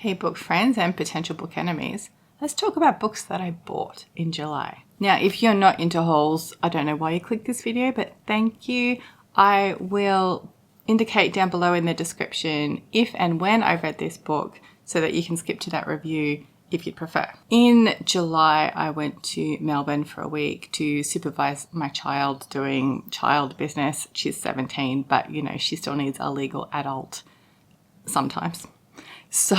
Hey book friends and potential book enemies, let's talk about books that I bought in July. Now, if you're not into hauls, I don't know why you clicked this video, but thank you. I will indicate down below in the description if and when I read this book so that you can skip to that review if you'd prefer. In July, I went to Melbourne for a week to supervise my child doing child business. She's 17, but you know, she still needs a legal adult sometimes. So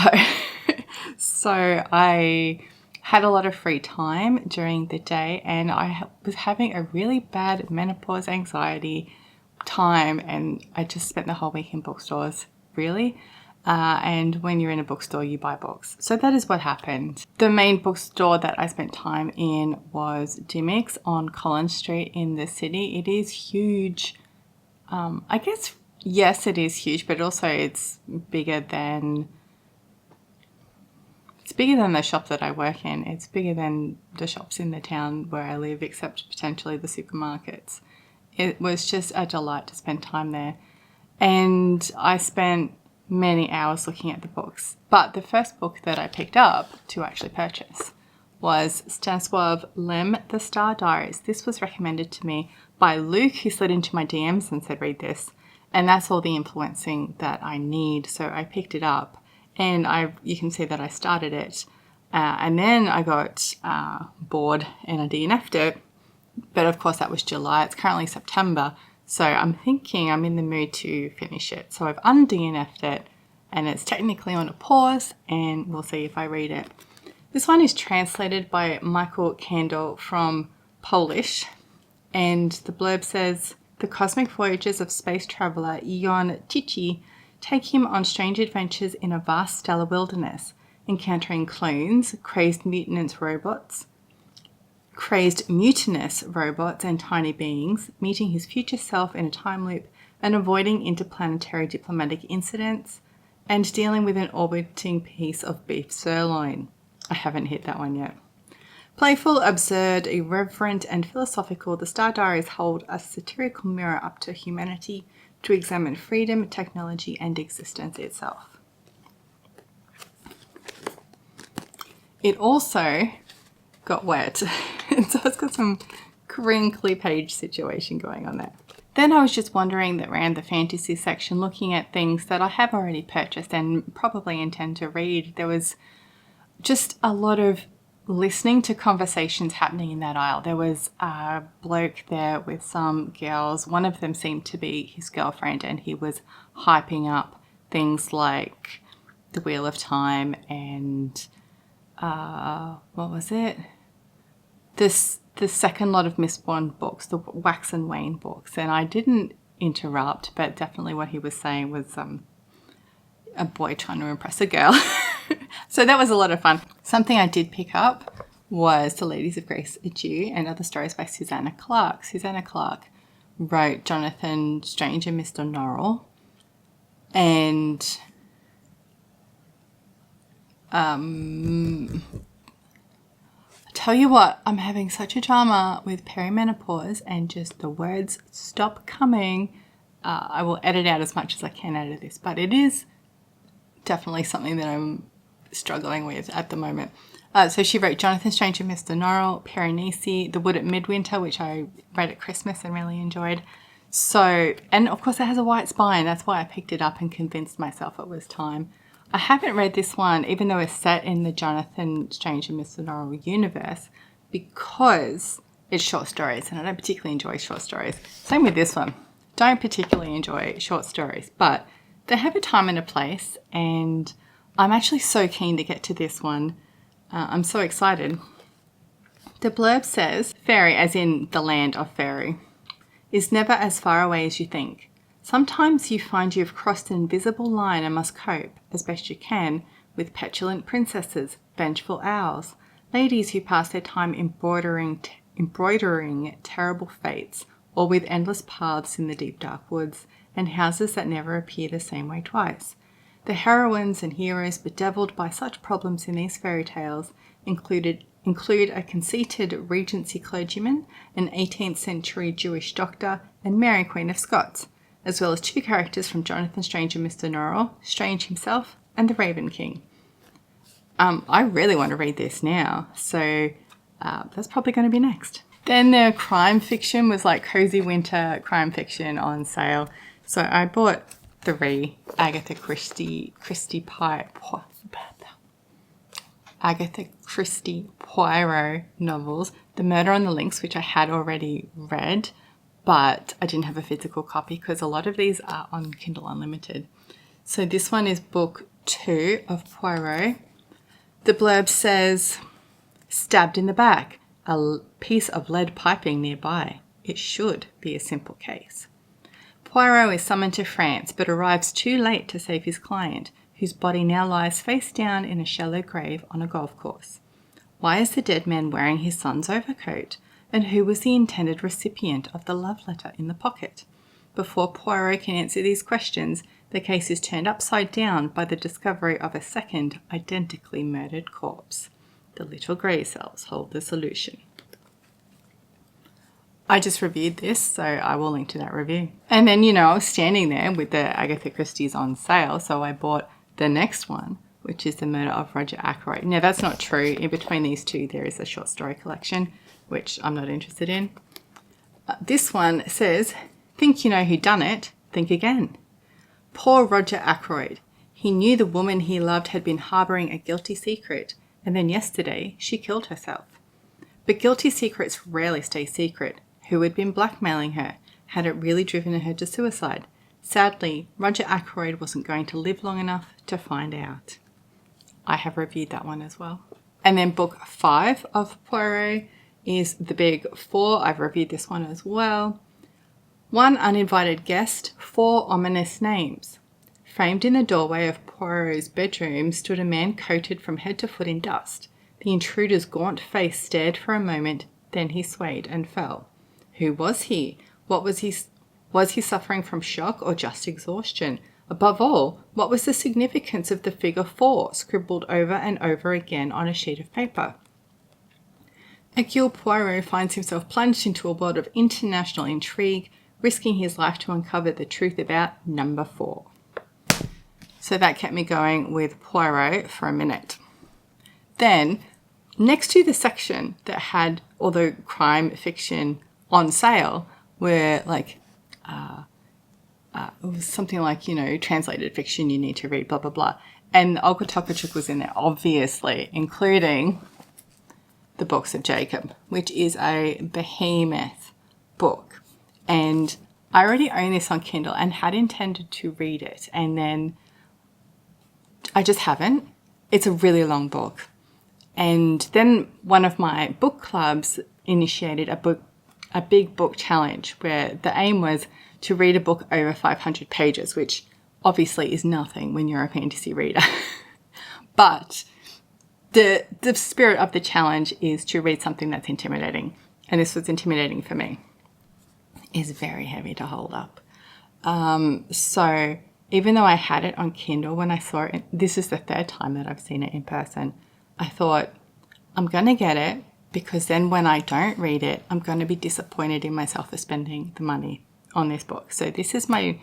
I had a lot of free time during the day, and I was having a really bad menopause anxiety time, and I just spent the whole week in bookstores, really. And when you're in a bookstore, you buy books. So that is what happened. The main bookstore that I spent time in was Diaries on Collins Street in the city. It is huge. I guess, yes, it is huge, but also it's bigger than the shop that I work in. It's bigger than the shops in the town where I live, except potentially the supermarkets. It was just a delight to spend time there. And I spent many hours looking at the books. But the first book that I picked up to actually purchase was Stanisław The Star Diaries. This was recommended to me by Luke, who slid into my DMs and said, read this. And that's all the influencing that I need. So I picked it up. And you can see that I started it, and then I got bored and I DNF'd it. But of course that was July. It's currently September, so I'm thinking I'm in the mood to finish it. So I've un-DNF'd it, and it's technically on a pause, and we'll see if I read it. This one is translated by Michael Kandel from Polish, and the blurb says, "The cosmic voyages of space traveller Ion Tichy take him on strange adventures in a vast stellar wilderness, encountering clones, crazed mutinous robots, and tiny beings, meeting his future self in a time loop and avoiding interplanetary diplomatic incidents, and dealing with an orbiting piece of beef sirloin." I haven't hit that one yet. Playful, absurd, irreverent, and philosophical, the Star Diaries hold a satirical mirror up to humanity to examine freedom, technology, and existence itself. It also got wet, so it's got some crinkly page situation going on there. Then I was just wandering around the fantasy section looking at things that I have already purchased and probably intend to read. There was just a lot of listening to conversations happening in that aisle. There was a bloke there with some girls. One of them seemed to be his girlfriend, and he was hyping up things like The Wheel of Time and what was it? The second lot of Miss Bond books, the Wax and Wane books. And I didn't interrupt, but definitely what he was saying was a boy trying to impress a girl. So that was a lot of fun. Something I did pick up was The Ladies of Grace Adieu and Other Stories by Susanna Clarke. Susanna Clarke wrote Jonathan Strange and Mr. Norrell. And I tell you what, I'm having such a drama with perimenopause and just the words stop coming. I will edit out as much as I can out of this, but it is definitely something that I'm struggling with at the moment. So she wrote Jonathan Strange and Mr. Norrell, Piranesi, The Wood at Midwinter, which I read at Christmas and really enjoyed. So, and of course it has a white spine. That's why I picked it up and convinced myself it was time. I haven't read this one, even though it's set in the Jonathan Strange and Mr. Norrell universe, because it's short stories, and I don't particularly enjoy short stories. Same with this one. Don't particularly enjoy short stories, but they have a time and a place, and I'm actually so keen to get to this one. I'm so excited. The blurb says, "Fairy, as in the land of fairy, is never as far away as you think. Sometimes you find you've crossed an invisible line and must cope, as best you can, with petulant princesses, vengeful owls, ladies who pass their time embroidering terrible fates, or with endless paths in the deep dark woods, and houses that never appear the same way twice. The heroines and heroes bedeviled by such problems in these fairy tales include a conceited Regency clergyman, an 18th century Jewish doctor, and Mary Queen of Scots, as well as two characters from Jonathan Strange and Mr. Norrell, Strange himself and the Raven King. I really want to read this now, so that's probably going to be next. Then the crime fiction was like cozy winter crime fiction on sale. So I bought 3 Agatha Christie Poirot novels. The Murder on the Links, which I had already read, but I didn't have a physical copy because a lot of these are on Kindle Unlimited. So this one is book 2 of Poirot. The blurb says, stabbed in the back, a piece of lead piping nearby. It should be a simple case. Poirot is summoned to France but arrives too late to save his client, whose body now lies face down in a shallow grave on a golf course. Why is the dead man wearing his son's overcoat? And who was the intended recipient of the love letter in the pocket? Before Poirot can answer these questions, the case is turned upside down by the discovery of a second, identically murdered corpse. The little grey cells hold the solution. I just reviewed this, so I will link to that review. And then, I was standing there with the Agatha Christie's on sale, so I bought the next one, which is The Murder of Roger Ackroyd. Now, that's not true. In between these two, there is a short story collection, which I'm not interested in. This one says, think you know who done it, think again. Poor Roger Ackroyd. He knew the woman he loved had been harbouring a guilty secret, and then yesterday she killed herself. But guilty secrets rarely stay secret. Who had been blackmailing her? Had it really driven her to suicide? Sadly, Roger Ackroyd wasn't going to live long enough to find out. I have reviewed that one as well. And then book 5 of Poirot is The Big Four. I've reviewed this one as well. 1 uninvited guest, 4 ominous names. Framed in the doorway of Poirot's bedroom stood a man coated from head to foot in dust. The intruder's gaunt face stared for a moment, then he swayed and fell. Who was he? What was he? Was he suffering from shock or just exhaustion? Above all, what was the significance of the figure 4 scribbled over and over again on a sheet of paper? Hercule Poirot finds himself plunged into a world of international intrigue, risking his life to uncover the truth about number 4. So that kept me going with Poirot for a minute. Then, next to the section that had all the crime fiction on sale were like, it was something like, translated fiction you need to read, blah, blah, blah. And Olga Tokarczuk was in there, obviously, including The Books of Jacob, which is a behemoth book. And I already own this on Kindle and had intended to read it. And then I just haven't. It's a really long book. And then one of my book clubs initiated a big book challenge where the aim was to read a book over 500 pages, which obviously is nothing when you're a fantasy reader. But the spirit of the challenge is to read something that's intimidating. And this was intimidating for me. It's very heavy to hold up. So even though I had it on Kindle when I saw it, this is the 3rd time that I've seen it in person, I thought, I'm going to get it because then when I don't read it, I'm going to be disappointed in myself for spending the money on this book. So this is my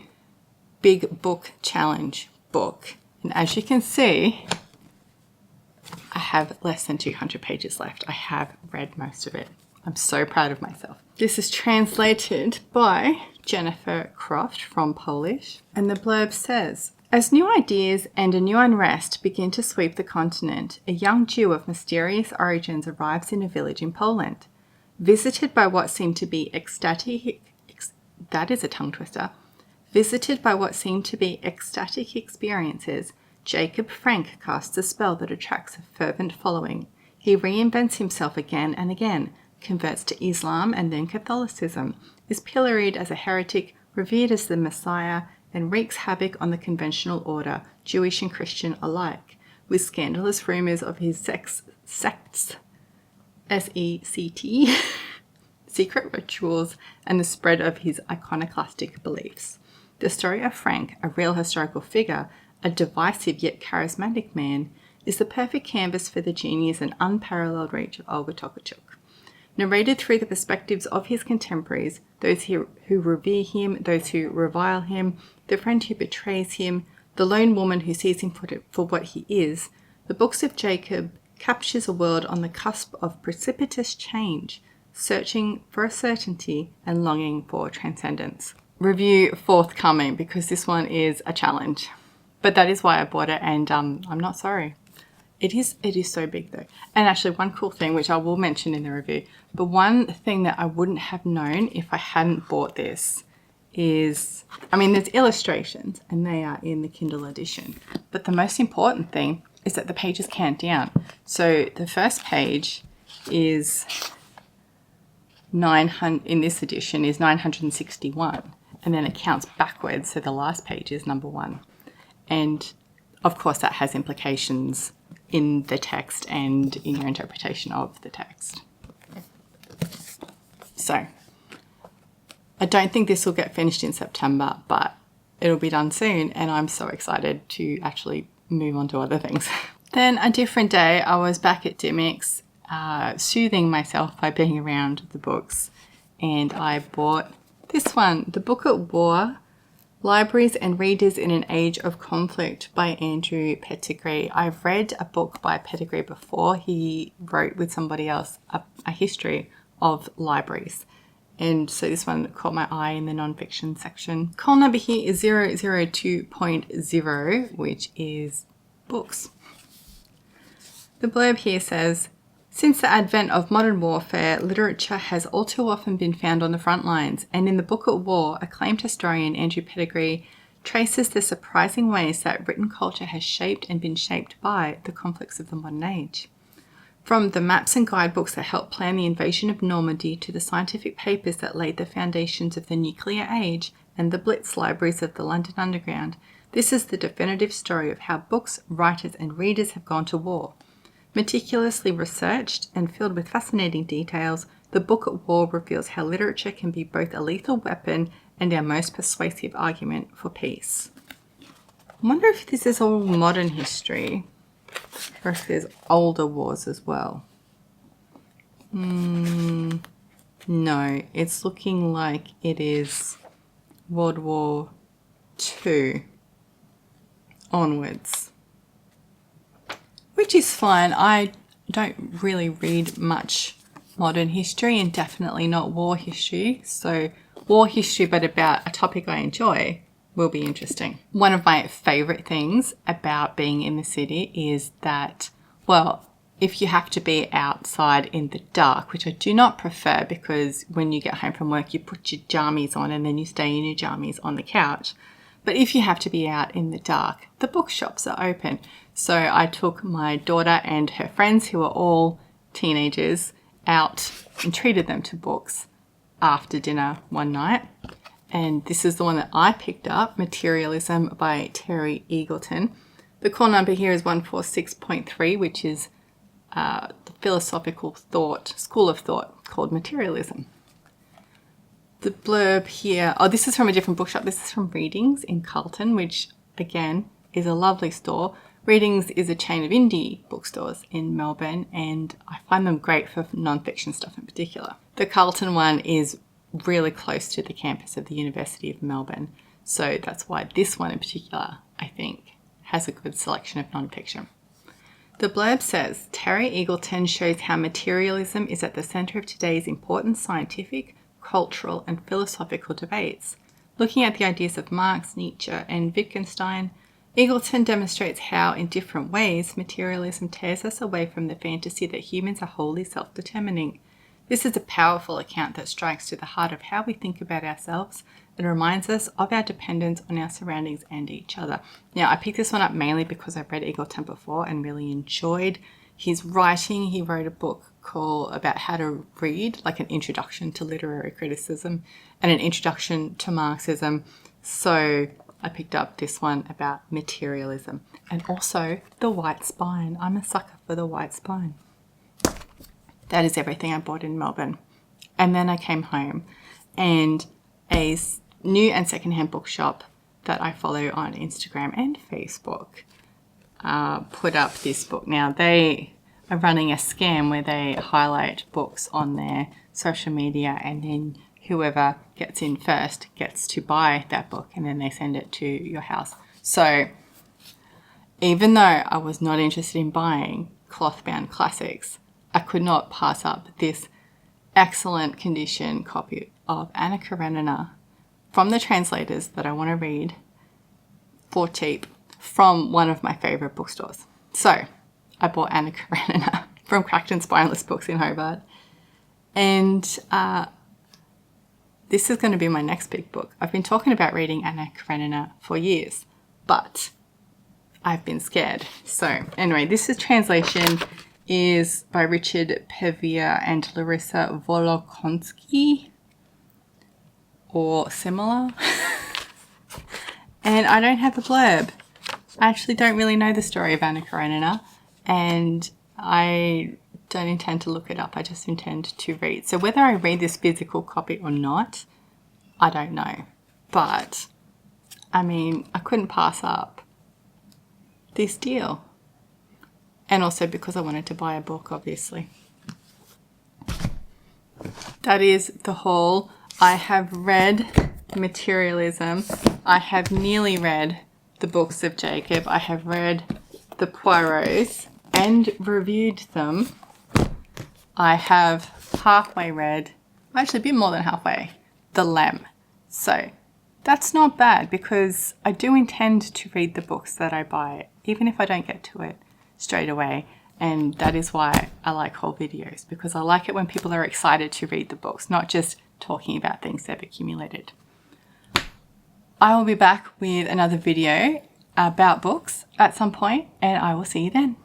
big book challenge book. And as you can see, I have less than 200 pages left. I have read most of it. I'm so proud of myself. This is translated by Jennifer Croft from Polish. And the blurb says, as new ideas and a new unrest begin to sweep the continent, a young Jew of mysterious origins arrives in a village in Poland. Visited by what seemed to be ecstatic experiences, Jacob Frank casts a spell that attracts a fervent following. He reinvents himself again and again, converts to Islam and then Catholicism, is pilloried as a heretic, revered as the Messiah, and wreaks havoc on the conventional order, Jewish and Christian alike, with scandalous rumours of his sects, S-E-C-T, secret rituals, and the spread of his iconoclastic beliefs. The story of Frank, a real historical figure, a divisive yet charismatic man, is the perfect canvas for the genius and unparalleled reach of Olga Tokarczuk. Narrated through the perspectives of his contemporaries, those who revere him, those who revile him, the friend who betrays him, the lone woman who sees him for what he is, The Books of Jacob captures a world on the cusp of precipitous change, searching for a certainty and longing for transcendence. Review forthcoming, because this one is a challenge. But that is why I bought it, and I'm not sorry. It is so big though. And actually one cool thing, which I will mention in the review, but one thing that I wouldn't have known if I hadn't bought this is, I mean, there's illustrations and they are in the Kindle edition. But the most important thing is that the pages count down. So the first page is 900, in this edition is 961. And then it counts backwards. So the last page is number 1. And of course that has implications in the text and in your interpretation of the text. So I don't think this will get finished in September, but it'll be done soon, and I'm so excited to actually move on to other things. Then a different day, I was back at Dimmicks, soothing myself by being around the books, and I bought this one, The Book at War, Libraries and Readers in an Age of Conflict by Andrew Pettegree. I've read a book by Pettegree before. He wrote with somebody else a history of libraries. And so this one caught my eye in the non-fiction section. Call number here is 002.0, which is books. The blurb here says, since the advent of modern warfare, literature has all too often been found on the front lines, and in The Book at War, acclaimed historian Andrew Pettegree traces the surprising ways that written culture has shaped and been shaped by the conflicts of the modern age. From the maps and guidebooks that helped plan the invasion of Normandy to the scientific papers that laid the foundations of the nuclear age and the Blitz libraries of the London Underground, this is the definitive story of how books, writers and readers have gone to war. Meticulously researched and filled with fascinating details, The Book at War reveals how literature can be both a lethal weapon and our most persuasive argument for peace. I wonder if this is all modern history or if there's older wars as well. No, it's looking like it is World War II onwards. Which is fine. I don't really read much modern history and definitely not war history. So war history, but about a topic I enjoy, will be interesting. One of my favourite things about being in the city is that, well, if you have to be outside in the dark, which I do not prefer because when you get home from work, you put your jammies on and then you stay in your jammies on the couch. But if you have to be out in the dark, the bookshops are open. So I took my daughter and her friends, who are all teenagers, out and treated them to books after dinner one night. And this is the one that I picked up, Materialism by Terry Eagleton. The call number here is 146.3, which is the philosophical thought, school of thought called Materialism. The blurb here, oh, this is from a different bookshop. This is from Readings in Carlton, which again is a lovely store. Readings is a chain of indie bookstores in Melbourne, and I find them great for non-fiction stuff in particular. The Carlton one is really close to the campus of the University of Melbourne, so that's why this one in particular, I think, has a good selection of non-fiction. The blurb says, Terry Eagleton shows how materialism is at the centre of today's important scientific, cultural and philosophical debates. Looking at the ideas of Marx, Nietzsche and Wittgenstein, Eagleton demonstrates how, in different ways, materialism tears us away from the fantasy that humans are wholly self-determining. This is a powerful account that strikes to the heart of how we think about ourselves and reminds us of our dependence on our surroundings and each other. Now, I picked this one up mainly because I've read Eagleton before and really enjoyed his writing. He wrote a book called about how to read, like an introduction to literary criticism and an introduction to Marxism. So I picked up this one about materialism and also the white spine. I'm a sucker for the white spine. That is everything I bought in Melbourne. And then I came home, and a new and secondhand bookshop that I follow on Instagram and Facebook put up this book. Now, they are running a scam where they highlight books on their social media, and then whoever gets in first gets to buy that book, and then they send it to your house. So even though I was not interested in buying cloth-bound classics, I could not pass up this excellent condition copy of Anna Karenina from the translators that I want to read for cheap from one of my favourite bookstores. So I bought Anna Karenina from Cracked and Spineless Books in Hobart. And this is going to be my next big book. I've been talking about reading Anna Karenina for years, but I've been scared. So anyway, this translation is by Richard Pevier and Larissa Volokonsky, or similar. And I don't have a blurb. I actually don't really know the story of Anna Karenina, and I don't intend to look it up. I just intend to read. So whether I read this physical copy or not, I don't know. But, I mean, I couldn't pass up this deal. And also because I wanted to buy a book, obviously. That is the haul. I have read Materialism. I have nearly read the books of Jacob. I have read the Poirots and reviewed them. I have halfway read, actually a bit more than halfway, The Lem. So that's not bad because I do intend to read the books that I buy, even if I don't get to it straight away. And that is why I like haul videos, because I like it when people are excited to read the books, not just talking about things they've accumulated. I will be back with another video about books at some point, and I will see you then.